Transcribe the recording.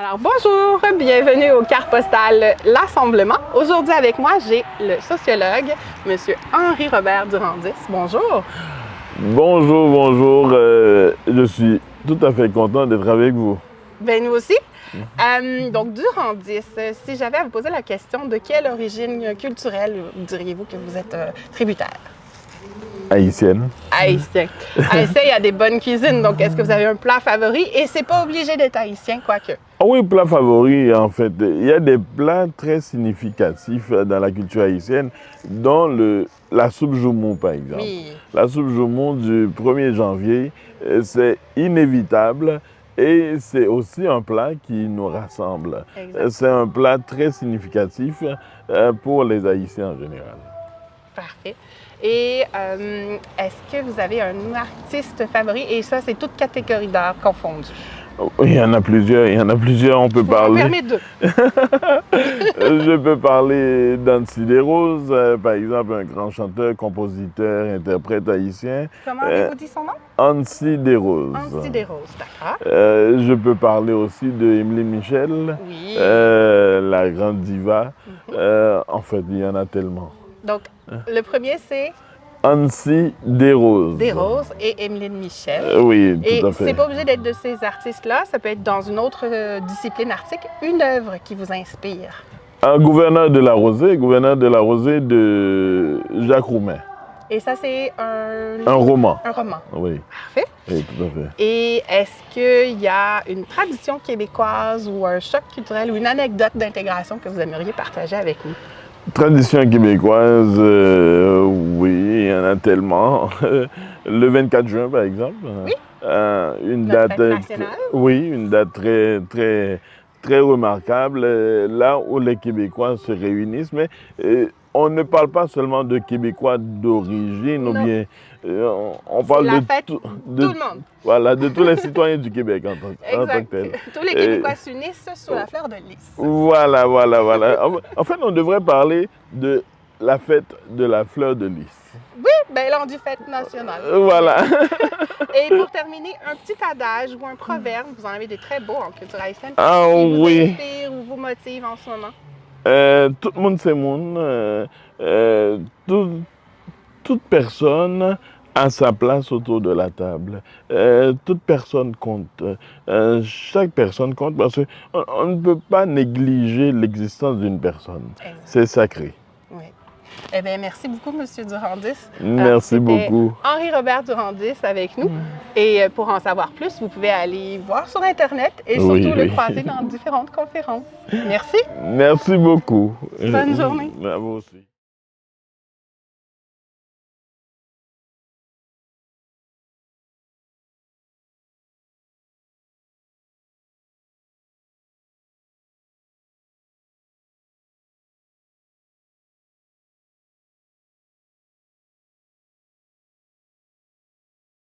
Alors bonjour, bienvenue au Carte Postale L'Assemblement. Aujourd'hui avec moi, j'ai le sociologue, M. Henri-Robert Durandis. Bonjour. Bonjour. Je suis tout à fait content d'être avec vous. Ben nous aussi. Donc Durandis, si j'avais à vous poser la question, de quelle origine culturelle diriez-vous que vous êtes tributaire? Haïtienne. Haïtien. Haïtien, il y a des bonnes cuisines, donc est-ce que vous avez un plat favori? Et c'est pas obligé d'être haïtien, quoique. Ah oui, plat favori, en fait. Il y a des plats très significatifs dans la culture haïtienne, dont la soupe joumou, par exemple. Oui. La soupe joumou du 1er janvier, c'est inévitable et c'est aussi un plat qui nous rassemble. C'est un plat très significatif pour les Haïtiens en général. Parfait. Et est-ce que vous avez un artiste favori? Et ça, c'est toute catégorie d'art confondue. Il y en a plusieurs, on peut parler. On permet deux. Je peux parler d'Ancy Desroses, par exemple, un grand chanteur, compositeur, interprète haïtien. Comment avez-vous dit son nom? Ancy Desroses. Ancy Desroses, d'accord. Je peux parler aussi de Emeline Michel, oui. La grande diva. En fait, il y en a tellement. Donc, le premier, c'est Ancy Desroses. Desroses et Emeline Michel. Oui, tout à fait. Et c'est pas obligé d'être de ces artistes-là, ça peut être dans une autre discipline artistique, une œuvre qui vous inspire. Un gouverneur de la Rosée de Jacques Roumain. Et ça, c'est un roman. Un roman. Oui. Parfait. Oui, tout à fait. Et est-ce qu'il y a une tradition québécoise ou un choc culturel ou une anecdote d'intégration que vous aimeriez partager avec nous? Tradition québécoise, oui, il y en a tellement. Le 24 juin, par exemple. Oui. Une Notre date fête nationale. Oui, une date très remarquable, là où les Québécois se réunissent. Mais on ne parle pas seulement de Québécois d'origine, ou bien on parle de tout le monde. Voilà, de tous les citoyens du Québec en tant que tel. Tous les Québécois s'unissent sous la fleur de lys. Voilà. En fait, on devrait parler de la fête de la fleur de lys. Oui, ben là, on dit fête nationale. Voilà. Et pour terminer, un petit adage ou un proverbe, vous en avez des très beaux en culture haïtienne, qui vous inspire ou vous motive en ce moment? Tout le monde c'est monde. Toute personne a sa place autour de la table. Toute personne compte. Chaque personne compte parce qu'on ne peut pas négliger l'existence d'une personne. C'est sacré. Oui. Eh bien, merci beaucoup, M. Durandis. Merci beaucoup. Henri-Robert Durandis avec nous. Et pour en savoir plus, vous pouvez aller voir sur Internet et surtout le croiser dans différentes conférences. Merci. Merci beaucoup. Bonne journée. À vous aussi.